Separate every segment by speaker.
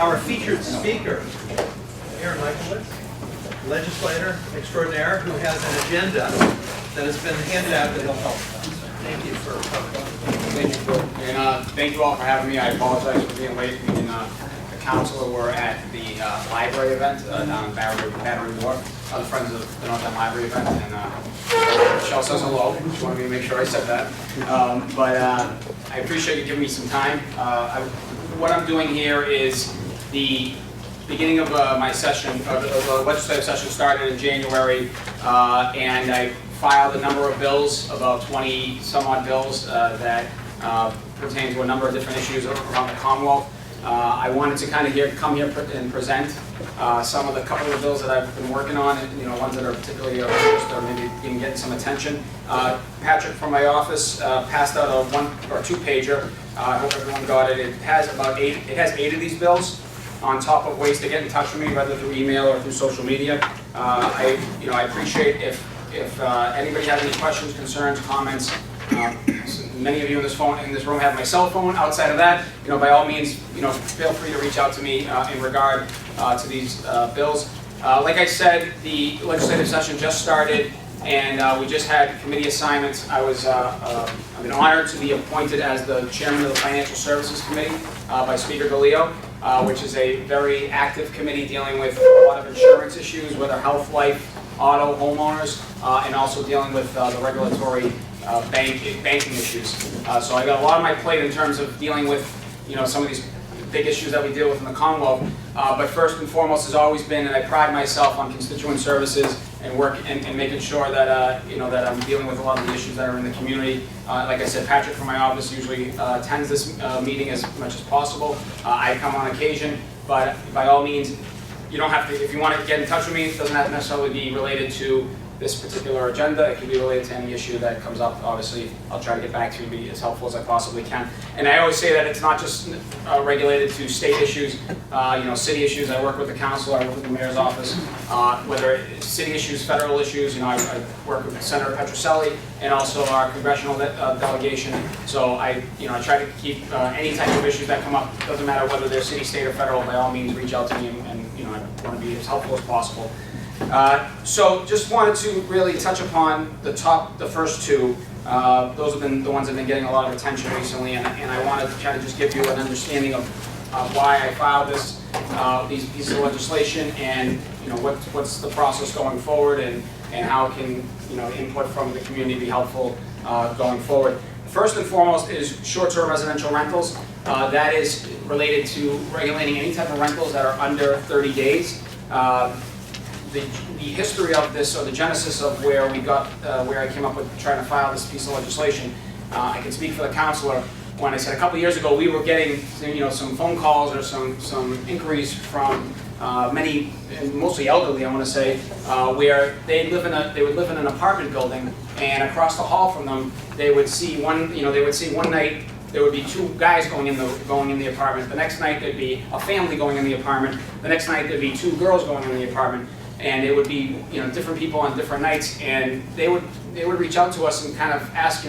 Speaker 1: our featured speaker, Mayor Michlewitz, legislator extraordinaire, who has an agenda that has been handed out that he'll help us. Thank you for coming.
Speaker 2: Thank you, and thank you all for having me. I apologize for being late. Me and the council were at the library event down in Battery Wharf, the Friends of the North End Library event, and Michelle says hello. She wanted me to make sure I said that. But I appreciate you giving me some time. What I'm doing here is the beginning of my session, the legislative session started in January, and I filed a number of bills, about 20 some odd bills that pertain to a number of different issues around the Commonwealth. I wanted to kind of come here and present some of the couple of bills that I've been working on, and, ones that are particularly of interest or maybe even getting some attention. Patrick from my office passed out a 1 or 2 pager. I hope everyone got it. It has about 8. It has 8 of these bills, on top of ways to get in touch with me, whether through email or through social media. I appreciate if anybody has any questions, concerns, comments. Many of you in this room have my cell phone. Outside of that, by all means, feel free to reach out to me in regard to these bills. Like I said, the legislative session just started, and we just had committee assignments. I've been honored to be appointed as the chairman of the Financial Services Committee by Speaker DeLeo, which is a very active committee dealing with a lot of insurance issues, whether health, life, auto, homeowners, and also dealing with the regulatory banking issues. So I got a lot on my plate in terms of dealing with some of these big issues that we deal with in the Commonwealth. But first and foremost has always been, and I pride myself on constituent services and work and making sure that that I'm dealing with a lot of the issues that are in the community. Like I said, Patrick from my office usually attends this meeting as much as possible. I come on occasion, but by all means, you don't have to. If you want to get in touch with me, it doesn't have to necessarily be related to this particular agenda. It can be related to any issue that comes up. Obviously, I'll try to get back to you and be as helpful as I possibly can. And I always say that it's not just regulated to state issues, city issues. I work with the council, I work with the mayor's office, whether it's city issues, federal issues. I work with Senator Petroselli and also our congressional delegation. So I try to keep any type of issues that come up. Doesn't matter whether they're city, state, or federal. By all means, reach out to me, and I want to be as helpful as possible. So just wanted to really touch upon the first 2. Those have been the ones that have been getting a lot of attention recently, and I wanted to kind of just give you an understanding of why I filed these pieces of legislation, and what's the process going forward, and how can input from the community be helpful going forward. First and foremost is short-term residential rentals. That is related to regulating any type of rentals that are under 30 days. The history of this, or the genesis of where we got, where I came up with trying to file this piece of legislation, I can speak for the councilor. When I said a couple of years ago, we were getting some phone calls or some inquiries from many, and mostly elderly, I want to say, where they would live in an apartment building, and across the hall from them, they would see one night. There would be 2 guys going in the apartment. The next night there'd be a family going in the apartment. The next night there'd be 2 girls going in the apartment, and it would be different people on different nights. And they would reach out to us and kind of ask,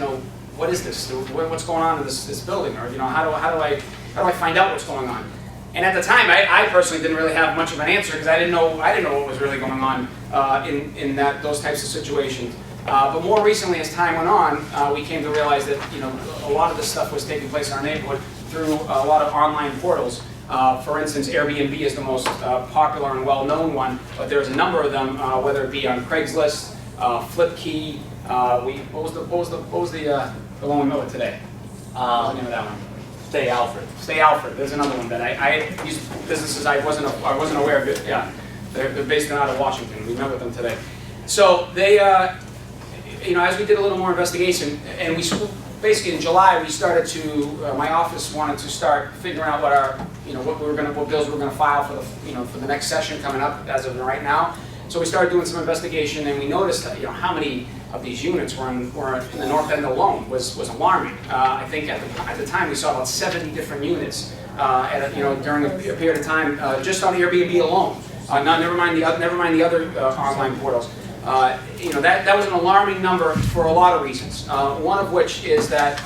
Speaker 2: what is this? What's going on in this building? Or how do I find out what's going on? And at the time, I personally didn't really have much of an answer, because I didn't know what was really going on in those types of situations. But more recently, as time went on, we came to realize that a lot of this stuff was taking place in our neighborhood through a lot of online portals. For instance, Airbnb is the most popular and well-known one, but there's a number of them, whether it be on Craigslist, Flipkey. What was the one we met with today? What's the name of that one?
Speaker 3: Stay Alfred.
Speaker 1: Stay Alfred. There's another one that these businesses I wasn't aware of it. Yeah, they're based out of Washington. We met with them today. So they. As we did a little more investigation, and we basically in July we started to, my office wanted to start figuring out what bills we were going to file for the next session coming up as of right now. So we started doing some investigation, and we noticed that how many of these units were in the North End alone was alarming. I think at the time we saw about 70 different units during a period of time just on Airbnb alone. Never mind the other online portals. That was an alarming number for a lot of reasons. One of which is that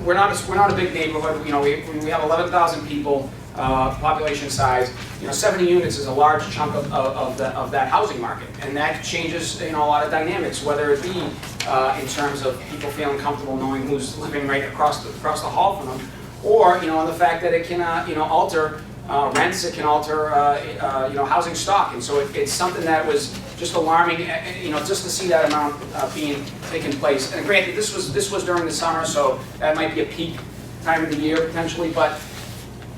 Speaker 1: we're not a big neighborhood. We have 11,000 people. population size, 70 units is a large chunk of that housing market, and that changes a lot of dynamics, whether it be in terms of people feeling comfortable knowing who's living right across the hall from them, or the fact that it can alter rents, it can alter housing stock, and so it's something that was just alarming, just to see that amount taking place. And granted, this was during the summer, so that might be a peak time of the year potentially, but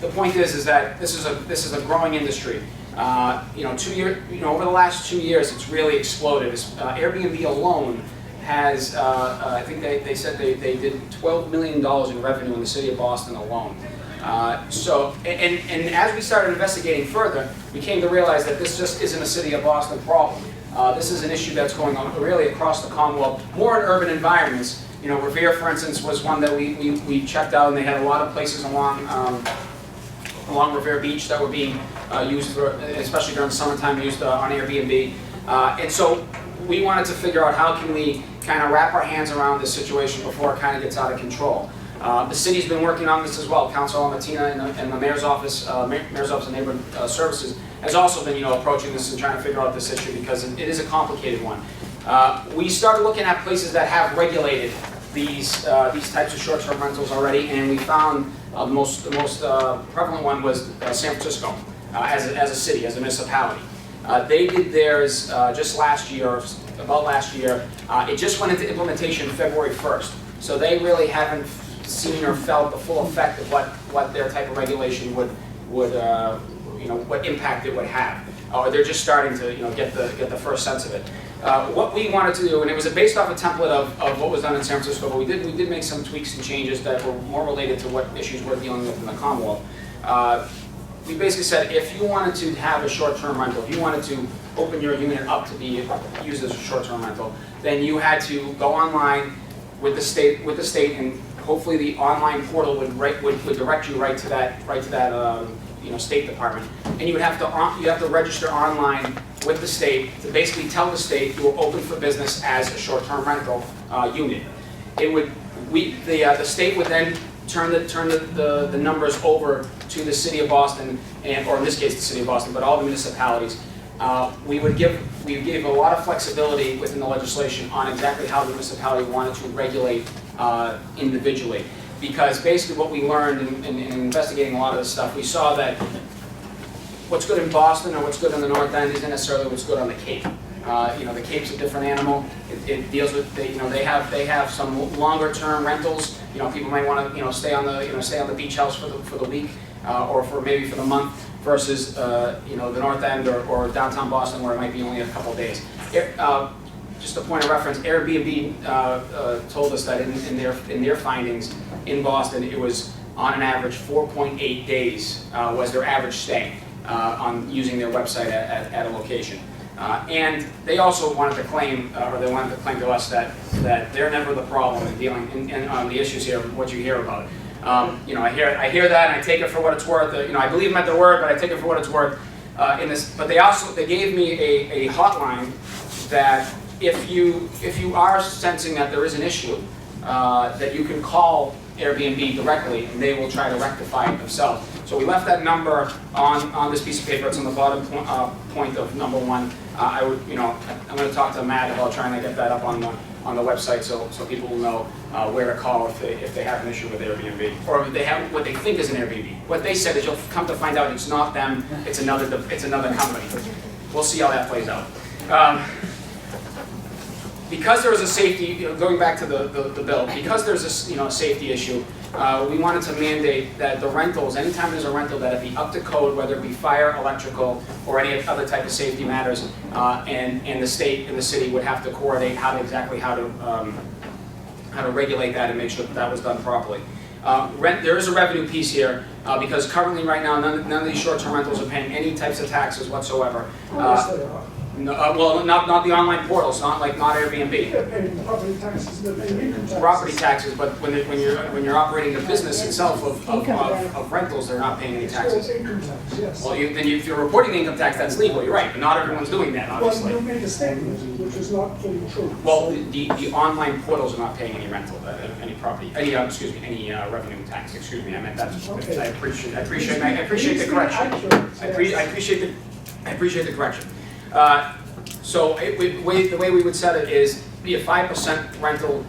Speaker 1: the point is that this is a growing industry. Over the last 2 years, it's really exploded. Airbnb alone has, I think they said they did $12 million in revenue in the city of Boston alone. And as we started investigating further, we came to realize that this just isn't a city of Boston problem. This is an issue that's going on really across the Commonwealth, more in urban environments. Revere, for instance, was one that we checked out, and they had a lot of places along Revere Beach that were being used for, especially during the summertime, used on Airbnb. And so we wanted to figure out how can we kind of wrap our hands around this situation before it kind of gets out of control. The city's been working on this as well. Councilor Martina and the Mayor's Office of Neighborhood Services has also been approaching this and trying to figure out this issue because it is a complicated one. We started looking at places that have regulated these types of short-term rentals already, and we found the most prevalent one was San Francisco as a city, as a municipality. They did theirs just last year, about last year. It just went into implementation February 1st, so they really haven't seen or felt the full effect of what their type of regulation would what impact it would have. Or they're just starting to get the first sense of it. What we wanted to do, and it was based off a template of what was done in San Francisco, but we did make some tweaks and changes that were more related to what issues we're dealing with in the Commonwealth. We basically said if you wanted to have a short-term rental, if you wanted to open your unit up to be used as a short-term rental, then you had to go online with the state, and hopefully the online portal would direct you right to that State Department, and you have to register online with the state to basically tell the state you are open for business as a short-term rental unit. The state would then turn the numbers over to the city of Boston, or in this case the city of Boston, but all the municipalities. We gave a lot of flexibility within the legislation on exactly how the municipality wanted to regulate individually. Because basically what we learned in investigating a lot of this stuff, we saw that what's good in Boston or what's good in the North End isn't necessarily what's good on the Cape. The Cape's a different animal. It deals with they have some longer term rentals. People might want to stay on the beach house for the week or for the month versus the North End or downtown Boston where it might be only a couple days. Just a point of reference, Airbnb told us that in their findings in Boston, it was on an average 4.8 days was their average stay on using their website at a location. And they also wanted to claim, to us that they're never the problem in dealing on the issues here, what you hear about it. I hear that and I take it for what it's worth. I believe them at their word, but I take it for what it's worth. But they gave me a hotline that if you are sensing that there is an issue, that you can call Airbnb directly and they will try to rectify it themselves. So we left that number on this piece of paper. It's on the bottom point of number 1. I'm going to talk to Matt about trying to get that up on the website so people will know where to call if they have an issue with Airbnb, or if they have what they think is an Airbnb. What they said is you'll come to find out it's not them, it's another company. We'll see how that plays out. Because there was a safety, going back to the bill, because there's a safety issue, we wanted to mandate that the rentals, anytime there's a rental, that it be up to code, whether it be fire, electrical, or any other type of safety matters, and the state and the city would have to coordinate how to regulate that and make sure that was done properly. There is a revenue piece here because currently, right now, none of these short-term rentals are paying any types of taxes whatsoever. No, well, not the online portals, not Airbnb.
Speaker 3: They're paying property taxes, they're paying income taxes.
Speaker 1: Property taxes, but when you're operating the business itself of rentals, they're not paying any taxes.
Speaker 3: Income tax, yes.
Speaker 1: Well, if you're reporting the income tax, that's legal. You're right, but not everyone's doing that, obviously.
Speaker 3: Well, you made a statement, which is not fully true.
Speaker 1: Well,
Speaker 3: So-
Speaker 1: the online portals are not paying any rental, any property, excuse me, any revenue tax, excuse me, I meant that.
Speaker 3: Okay.
Speaker 1: I appreciate the correction. I appreciate the correction. So the way we would set it is be a 5% rental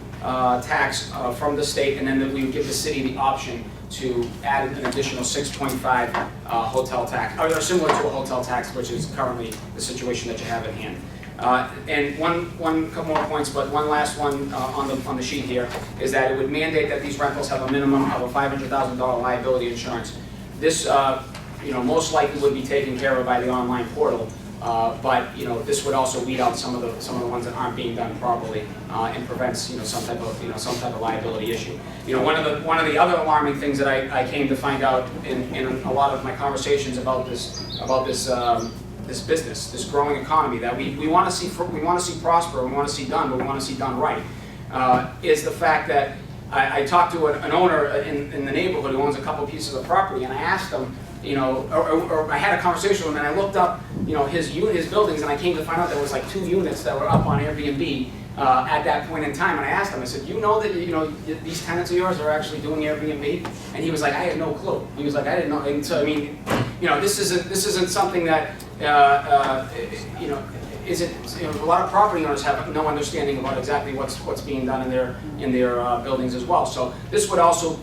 Speaker 1: tax from the state, and then we would give the city the option to add an additional 6.5 hotel tax, or similar to a hotel tax, which is currently the situation that you have at hand. And one couple more points, but one last one on the sheet here is that it would mandate that these rentals have a minimum of a $500,000 liability insurance. This, most likely would be taken care of by the online portal. But this would also weed out some of the ones that aren't being done properly and prevents some type of liability issue. One of the other alarming things that I came to find out in a lot of my conversations about this business, this growing economy that we want to see prosper, we want to see done, but we want to see done right, is the fact that I talked to an owner in the neighborhood who owns a couple pieces of property, and I asked him, or I had a conversation with him, and I looked up, his buildings, and I came to find out there was like 2 units that were up on Airbnb at that point in time. And I asked him, I said, you know that these tenants of yours are actually doing Airbnb? And he was like, I had no clue. He was like, I didn't know. And so I mean, this isn't something that isn't, a lot of property owners have no understanding about exactly what's being done in their buildings as well. So this would also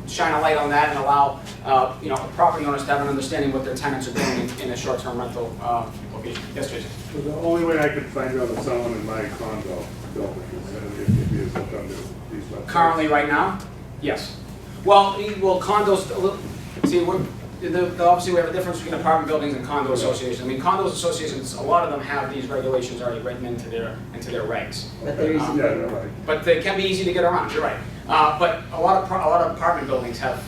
Speaker 1: shine a light on that and allow property owners to have an understanding what their tenants are doing in a short-term rental location. Yes, Jason.
Speaker 4: So the only way I could find out if someone in my condo building is if he is hooked onto these websites.
Speaker 1: Currently, right now, yes. Well, condos. See, obviously we have a difference between apartment buildings and condo associations. I mean, condos associations, a lot of them have these regulations already written into their regs.
Speaker 5: But they're easy.
Speaker 4: Yeah, they're right.
Speaker 1: But they can be easy to get around. You're right. But a lot of apartment buildings have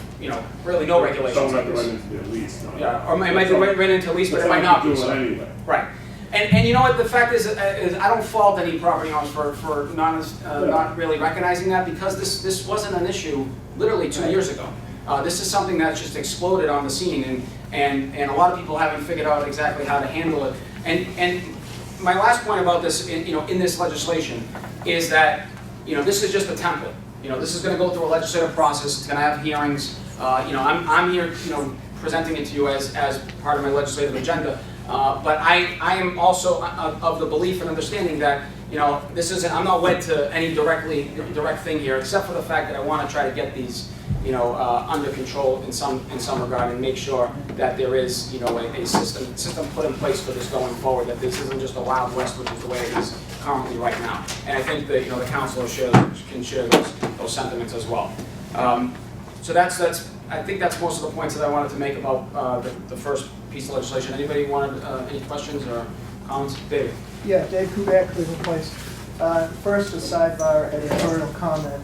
Speaker 1: really no regulations.
Speaker 4: Some have
Speaker 1: like
Speaker 4: to
Speaker 1: this.
Speaker 4: run into their lease.
Speaker 1: Yeah, or it might be written into lease, but it might not be.
Speaker 4: Some do it anyway.
Speaker 1: Right. And you know what, the fact is I don't fault any property owners for not really recognizing that, because this wasn't an issue literally 2 years ago. This is something that's just exploded on the scene, and a lot of people haven't figured out exactly how to handle it. And my last point about this, in this legislation, is that this is just a template. This is going to go through a legislative process. It's going to have hearings. I'm here, presenting it to you as part of my legislative agenda. But I am also of the belief and understanding that this isn't. I'm not wed to any direct thing here, except for the fact that I want to try to get these under control in some regard, and make sure that there is a system put in place for this going forward. That this isn't just a Wild West, which is the way it is currently right now. And I think that the council can share those sentiments as well. So I think that's most of the points that I wanted to make about the first piece of legislation. Anybody wanted any questions or comments? David?
Speaker 5: Yeah, Dave Kudak, Cleveland Place. First, a sidebar editorial comment.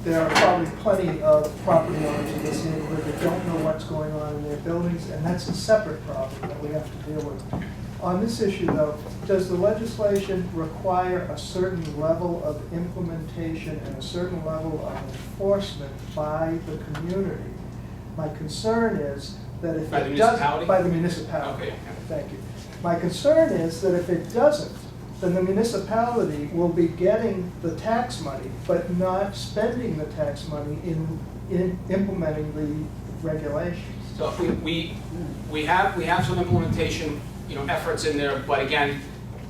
Speaker 5: There are probably plenty of property owners in this neighborhood that don't know what's going on in their buildings, and that's a separate problem that we have to deal with. On this issue, though, does the legislation require a certain level of implementation and a certain level of enforcement by the community? My concern is that if
Speaker 1: By the
Speaker 5: it doesn't,
Speaker 1: municipality?
Speaker 5: by the municipality.
Speaker 1: Okay.
Speaker 5: Thank you. My concern is that if it doesn't, then the municipality will be getting the tax money, but not spending the tax money in implementing the regulations.
Speaker 1: So we have some implementation efforts in there, but again,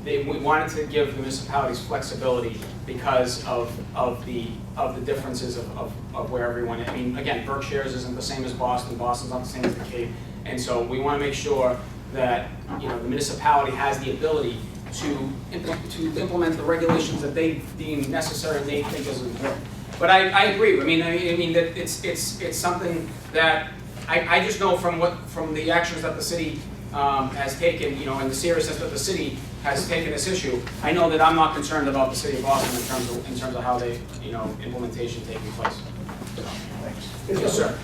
Speaker 1: we wanted to give the municipalities flexibility because of the differences of where everyone. I mean, again, Berkshire's isn't the same as Boston. Boston's not the same as the Cape, and so we want to make sure that the municipality has the ability to implement the regulations that they deem necessary and they think is important. But I agree. I mean that it's something that I just know from the actions that the city has taken, and the seriousness that the city has taken this issue. I know that I'm not concerned about the city of Boston in terms of how they implementation taking place. So,
Speaker 5: Thanks.
Speaker 1: yes, sir.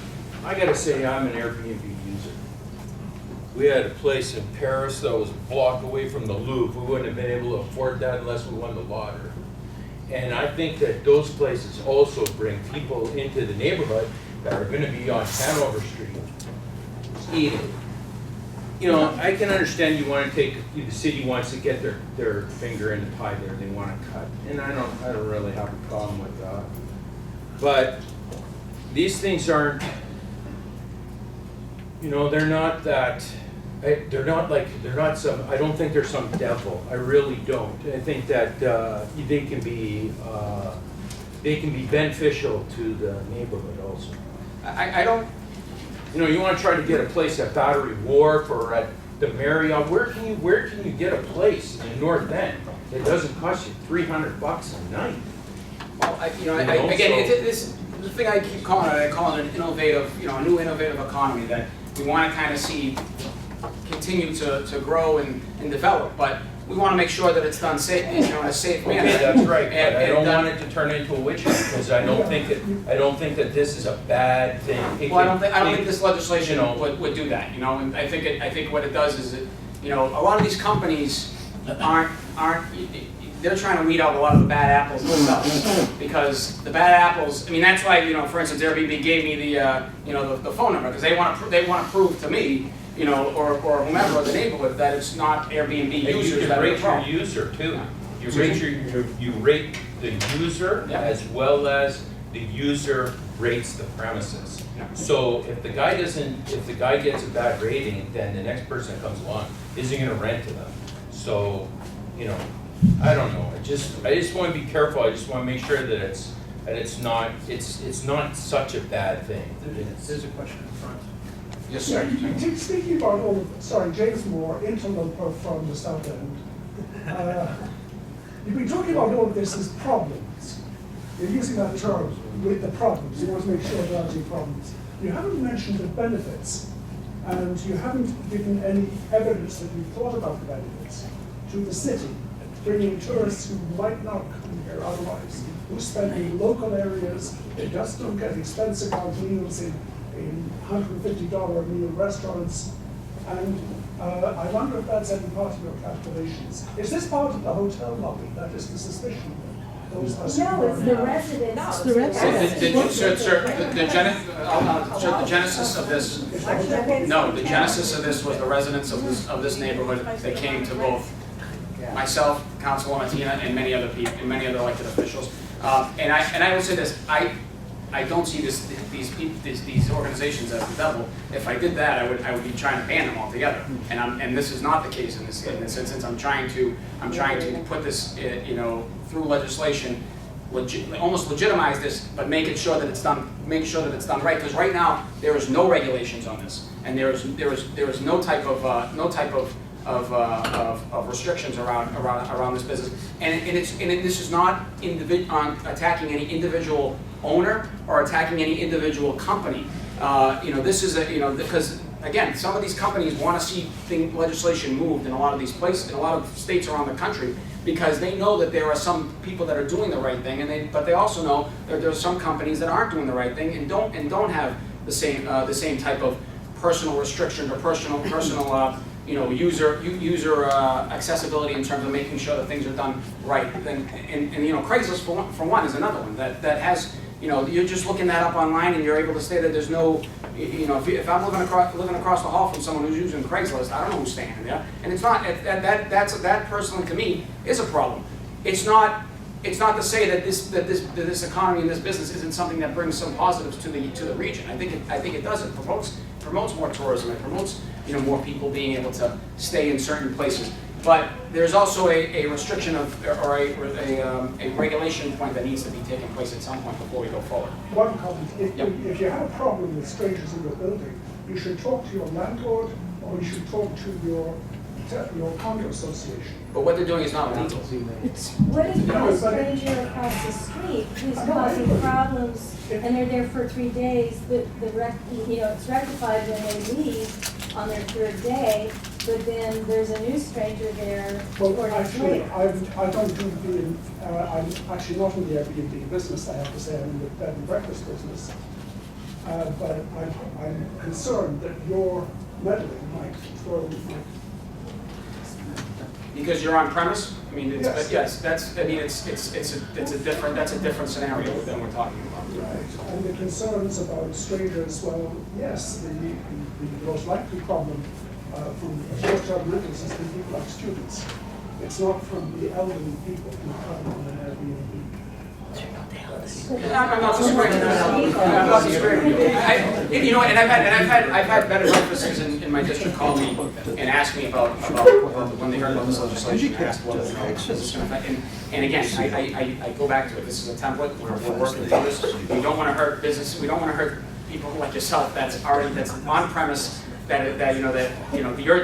Speaker 6: I gotta say, I'm an Airbnb user. We had a place in Paris that was a block away from the Louvre. We wouldn't have been able to afford that unless we won the lottery. And I think that those places also bring people into the neighborhood that are gonna be on Hanover Street eating. You know, I can understand you want to take, the city wants to get their finger in the pie there, they want to cut, and I don't really have a problem with that. But these things aren't, you know, they're not some, I don't think they're some devil, I really don't. I think that they can be beneficial to the neighborhood also.
Speaker 1: I don't,
Speaker 6: You know, you want to try to get a place at Battery Wharf or at the Marriott. Where can you get a place in North End that doesn't cost you $300 a night?
Speaker 1: well,
Speaker 6: know,
Speaker 1: again,
Speaker 6: so-
Speaker 1: this the thing I keep calling it, I call it an innovative, a new innovative economy that we want to kind of see continue to grow and develop, but we want to make sure that it's done safe, in a safe manner.
Speaker 6: Okay, that's right, but I don't
Speaker 1: done-
Speaker 6: want it to turn into a witch hunt, because I don't think that this is a bad thing.
Speaker 1: Well, I don't think this legislation
Speaker 6: you know,
Speaker 1: would do that, and I think what it does is that, a lot of these companies aren't, they're trying to weed out a lot of the bad apples themselves, because the bad apples, that's why, for instance, Airbnb gave me the phone number, because they want to prove to me, or whomever in the neighborhood, that it's not Airbnb
Speaker 6: And
Speaker 1: users
Speaker 6: you can
Speaker 1: that are the
Speaker 6: rate your
Speaker 1: problem.
Speaker 6: user too. You
Speaker 1: Excuse
Speaker 6: rate you rate the user
Speaker 1: Yeah.
Speaker 6: as well as the user rates the premises.
Speaker 1: Yeah.
Speaker 6: So if the guy gets a bad rating, then the next person that comes along isn't gonna rent to them. So, I don't know, I just wanna be careful, I just wanna make sure that it's not such a bad thing.
Speaker 7: There's a question in front.
Speaker 1: Yes,
Speaker 3: Yeah,
Speaker 1: sir.
Speaker 3: speaking about all of, sorry, James Moore, interloper from the South End. You've been talking about all of this as problems. You're using that term with the problems. You want to make sure there aren't any problems. You haven't mentioned the benefits, and you haven't given any evidence that you've thought about the benefits to the city, bringing tourists who might not come here otherwise, who spend in local areas, they just don't get expensive out meals in $150 a meal restaurants, and I wonder if that's any part of your calculations. Is this part of the hotel lobby? That is the suspicion. Those are
Speaker 8: No, it's the residents.
Speaker 9: It's the residents.
Speaker 1: The genesis of this, no, the genesis of this was the residents of this neighborhood that came to both myself, Councilwoman Martina, and many other people, and many other elected officials. And I will say this, I don't see these organizations as the devil. If I did that, I would be trying to ban them altogether. And this is not the case in this instance. I'm trying to put this, through legislation, almost legitimize this, but make sure that it's done right. Because right now there is no regulations on this, and there is no type of restrictions around this business. And this is not attacking any individual owner or attacking any individual company. This is because again, some of these companies want to see legislation moved in a lot of these places, in a lot of states around the country, because they know that there are some people that are doing the right thing, but they also know that there are some companies that aren't doing the right thing and don't have the same type of personal restriction or personal user accessibility in terms of making sure that things are done right. And Craigslist for one is another one that has, you're just looking that up online and you're able to say that there's no, if I'm living across the hall from someone who's using Craigslist, I don't know who's standing there, and it's not that personally to me is a problem. It's not to say that this economy and this business isn't something that brings some positives to the region. I think it does. It promotes more tourism. It promotes more people being able to stay in certain places. But there's also a restriction or a regulation point that needs to be taken place at some point before we go forward.
Speaker 3: one comment. If you have a problem with strangers in your building, you should talk to your landlord, or you should talk to your condo association.
Speaker 1: But what they're doing is not illegal.
Speaker 8: What if there's a stranger across the street who's causing problems and they're there for 3 days, it's rectified when they leave on their third day, but then there's a new stranger there 4
Speaker 3: Well,
Speaker 8: days
Speaker 3: actually,
Speaker 8: later?
Speaker 3: I don't do I'm actually not in the Airbnb business, I have to say, I'm in the bed and breakfast business. But I'm concerned that your meddling might throw,
Speaker 1: Because you're on premise.
Speaker 3: Yes.
Speaker 1: That's a different scenario than we're talking about.
Speaker 3: right, and the concerns about strangers, well, yes, the most likely problem from a short-term rental system, people like students. It's not from the elderly people who come on an Airbnb.
Speaker 1: I'm not disagreeing. I'm not disagreeing. You know, and I've had better officers in my district call me and ask me about when they heard about this legislation. Asked what this is going to affect. And again, I go back to it. This is a template. We're working through this. We don't want to hurt business. We don't want to hurt people like yourself. That's on premise. That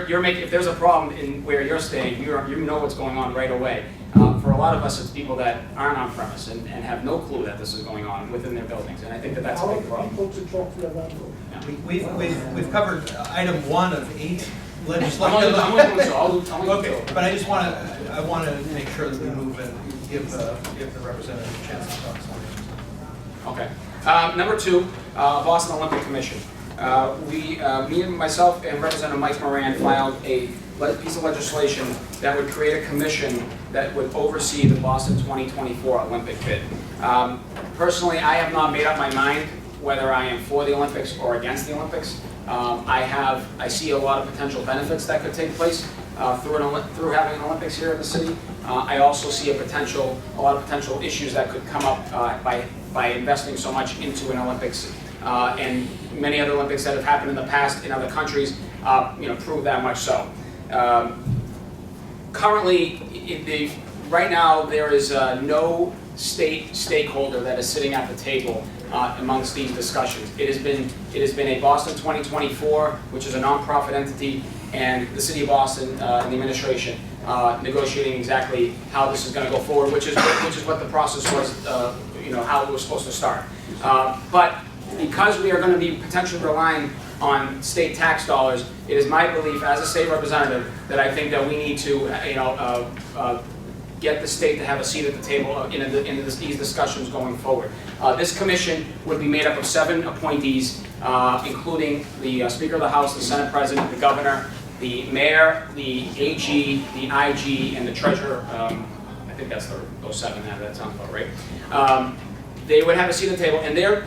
Speaker 1: you're making. If there's a problem in where you're staying, you know what's going on right away. For a lot of us, it's people that aren't on premise and have no clue that this is going on within their buildings, and I think that's a big problem.
Speaker 3: People to talk to about it.
Speaker 7: We've covered item 1 of 8 legislation.
Speaker 1: I'm only doing so. I'll
Speaker 7: Okay, but I just want to make sure that we move and give the representative a chance to talk.
Speaker 1: Okay. Number 2, Boston Olympic Commission. Me and myself and Representative Mike Moran filed a piece of legislation that would create a commission that would oversee the Boston 2024 Olympic bid. Personally, I have not made up my mind whether I am for the Olympics or against the Olympics. I see a lot of potential benefits that could take place through having an Olympics here in the city. I also see a lot of potential issues that could come up by investing so much into an Olympics. And many other Olympics that have happened in the past in other countries, prove that much so. Currently, right now, there is no state stakeholder that is sitting at the table amongst these discussions. It has been a Boston 2024, which is a nonprofit entity, and the City of Boston and the administration negotiating exactly how this is going to go forward, which is what the process was, how it was supposed to start. But because we are going to be potentially relying on state tax dollars, it is my belief as a state representative that I think that we need to, get the state to have a seat at the table in these discussions going forward. This commission would be made up of 7 appointees, including the Speaker of the House, the Senate President, the Governor, the Mayor, the AG, the IG, and the Treasurer. I think that's those 7. That sounds about right. They would have a seat at the table, and their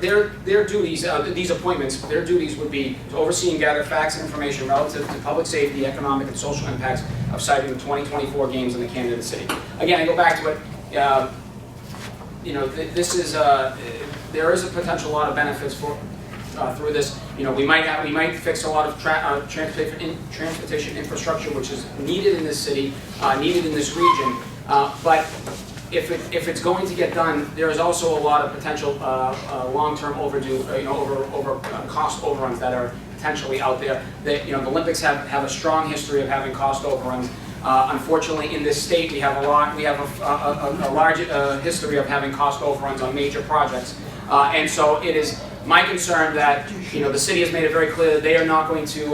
Speaker 1: duties, these appointments, their duties would be to oversee and gather facts and information relative to public safety, economic, and social impacts of citing the 2024 games in the candidate city. Again, I go back to it. There is a potential lot of benefits through this. We might fix a lot of transportation infrastructure, which is needed in this city, needed in this region, but. If it's going to get done, there is also a lot of potential long-term overdue, cost overruns that are potentially out there. The Olympics have a strong history of having cost overruns. Unfortunately, in this state, we have a large history of having cost overruns on major projects, and so it is my concern that the city has made it very clear that they are not going to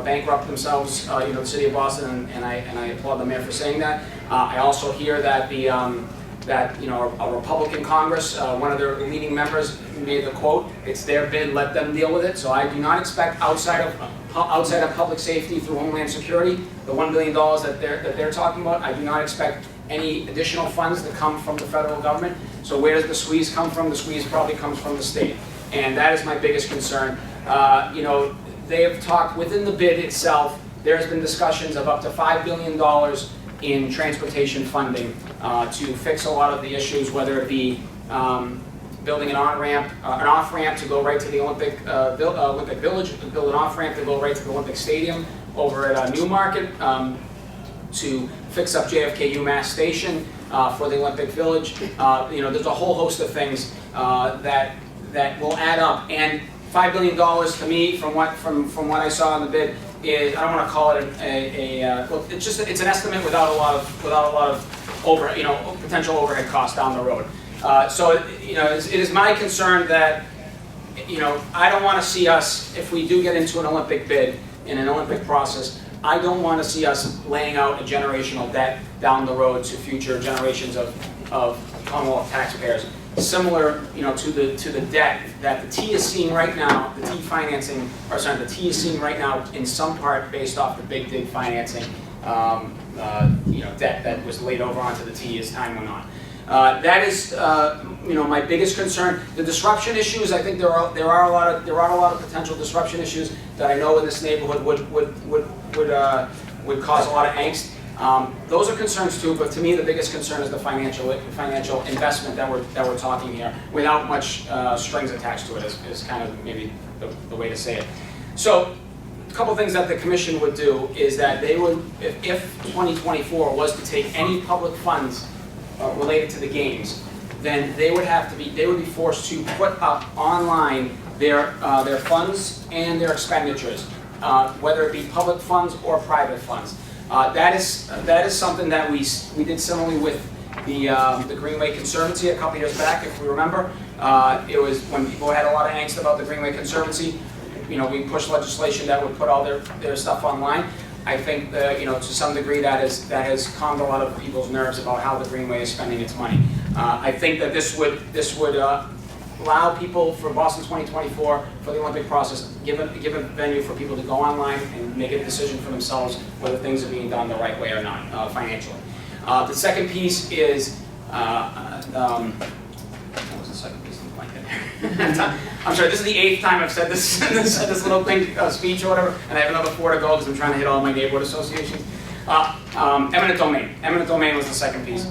Speaker 1: bankrupt themselves. The city of Boston, and I applaud the mayor for saying that. I also hear that a Republican Congress, one of their leading members, made the quote, "It's their bid, let them deal with it." So I do not expect outside of public safety through Homeland Security, the $1 billion that they're talking about. I do not expect any additional funds to come from the federal government. So where does the squeeze come from? The squeeze probably comes from the state, and that is my biggest concern. They have talked within the bid itself. There's been discussions of up to $5 billion in transportation funding to fix a lot of the issues, whether it be building an off-ramp to go right to the Olympic Village, build an off-ramp to go right to the Olympic Stadium over at Newmarket, to fix up JFK UMass Station for the Olympic Village. There's a whole host of things that will add up. And $5 billion to me, from what I saw in the bid, is, I don't want to call it it's an estimate without a lot of potential overhead costs down the road. It is my concern that I don't want to see us, if we do get into an Olympic bid in an Olympic process, I don't want to see us laying out a generational debt down the road to future generations of Commonwealth taxpayers, similar to the debt that the T is seeing right now, the T is seeing right now in some part based off the big dig financing debt that was laid over onto the T as time went on. That is, my biggest concern. The disruption issues, I think there are a lot of potential disruption issues that I know in this neighborhood would cause a lot of angst. Those are concerns too, but to me the biggest concern is the financial investment that we're talking here, without much strings attached to it, is kind of maybe the way to say it. So, a couple things that the commission would do is that they would, if 2024 was to take any public funds related to the games, then they would be forced to put up online their funds and their expenditures, whether it be public funds or private funds. That is something that we did similarly with the Greenway Conservancy a couple years back, if we remember. It was when people had a lot of angst about the Greenway Conservancy. We pushed legislation that would put all their stuff online. I think to some degree that has calmed a lot of people's nerves about how the Greenway is spending its money. I think that this would allow people for Boston 2024, for the Olympic process, give a venue for people to go online and make a decision for themselves whether things are being done the right way or not, financially. The second piece is, what was the second piece? I'm sorry, this is the 8th time I've said this little thing, speech or whatever, and I have another 4 to go because I'm trying to hit all my neighborhood associations. Eminent domain. Eminent domain was the second piece.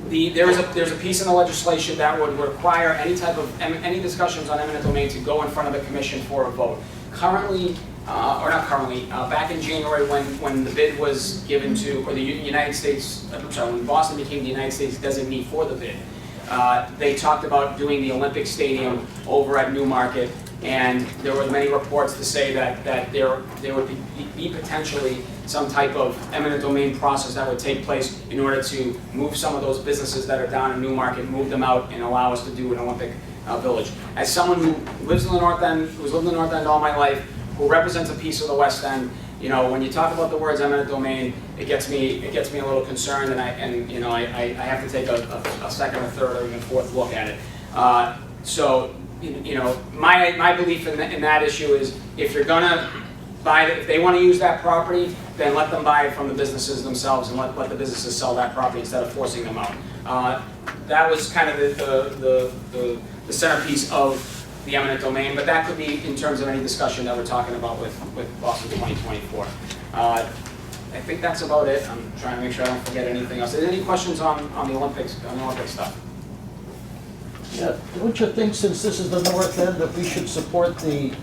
Speaker 1: There's a piece in the legislation that would require any discussions on eminent domain to go in front of the commission for a vote. Currently, or not currently, back in January when the bid was given to, or the United States, when Boston became the United States designee for the bid, they talked about doing the Olympic Stadium over at Newmarket, and there were many reports to say that there would be potentially some type of eminent domain process that would take place in order to move some of those businesses that are down in Newmarket, move them out, and allow us to do an Olympic village. As someone who lives in the North End, who's lived in the North End all my life, who represents a piece of the West End, when you talk about the words eminent domain, it gets me a little concerned, and I have to take a second or third or even fourth look at it. My belief in that issue is if you're gonna buy it, if they want to use that property, then let them buy it from the businesses themselves and let the businesses sell that property instead of forcing them out. That was kind of the centerpiece of the eminent domain, but that could be in terms of any discussion that we're talking about with Boston 2024. I think that's about it. I'm trying to make sure I don't forget anything else. Are there any questions on the Olympic stuff?
Speaker 9: Yeah, don't you think, since this is the North End, that we should support the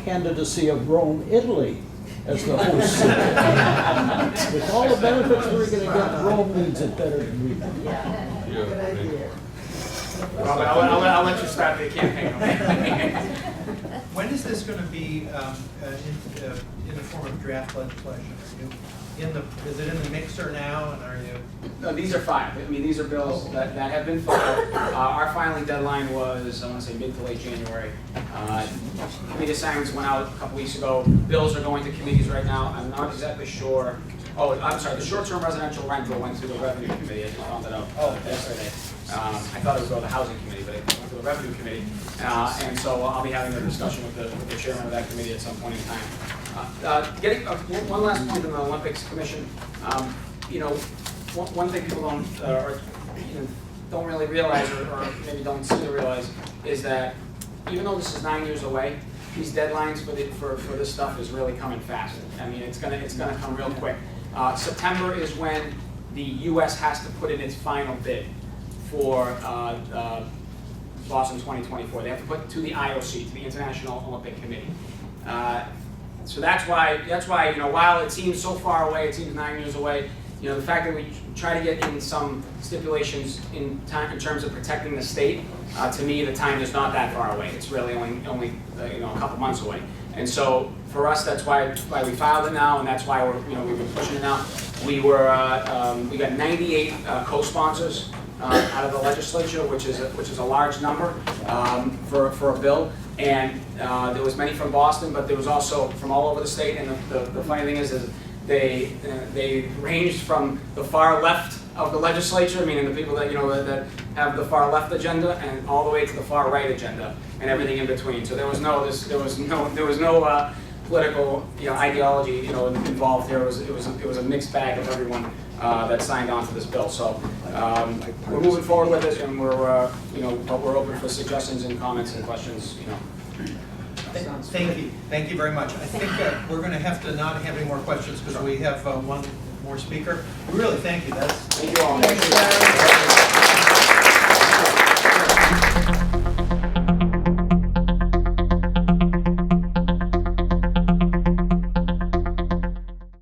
Speaker 9: candidacy of Rome, Italy, as the host city? With all the benefits we're going to get, Rome needs it better than we do.
Speaker 5: Good idea.
Speaker 1: I'll let you start the campaign.
Speaker 7: When is this going to be in the form of draft legislation? Is it in the mixer now, and are you?
Speaker 1: No, these are filed. I mean, these are bills that have been filed. Our filing deadline was, I want to say, mid to late January. Committee assignments went out a couple weeks ago. Bills are going to committees right now. I'm not exactly sure. Oh, I'm sorry. The short-term residential rental went to the Revenue Committee. I just found that out yesterday. I thought it was going to the Housing Committee, but it went to the Revenue Committee. And so I'll be having a discussion with the chairman of that committee at some point in time. Getting one last point on the Olympics Commission. One thing people don't really realize, or maybe don't seem to realize, is that even though this is 9 years away, these deadlines for this stuff is really coming fast. I mean, it's gonna come real quick. September is when the U.S. has to put in its final bid for Boston 2024. They have to put it to the IOC, to the International Olympic Committee. So that's why while it seems so far away, it seems 9 years away, the fact that we try to get in some stipulations in terms of protecting the state, to me the time is not that far away. It's really only a couple months away. And so for us, that's why we filed it now, and that's why we've been pushing it now. We got 98 co-sponsors out of the legislature, which is a large number for a bill. And there was many from Boston, but there was also from all over the state. And the funny thing is they ranged from the far left of the legislature, meaning the people that that have the far left agenda, and all the way to the far right agenda, and everything in between. So there was no political ideology involved here. It was a mixed bag of everyone that signed on to this bill. So We're moving forward with this, and we're, you know, but we're open for suggestions and comments and questions, you know.
Speaker 7: Thank you very much. I think we're going to have to not have any more questions because we have one more speaker. We really thank you.
Speaker 1: Thank you all.
Speaker 8: Thanks, Sarah.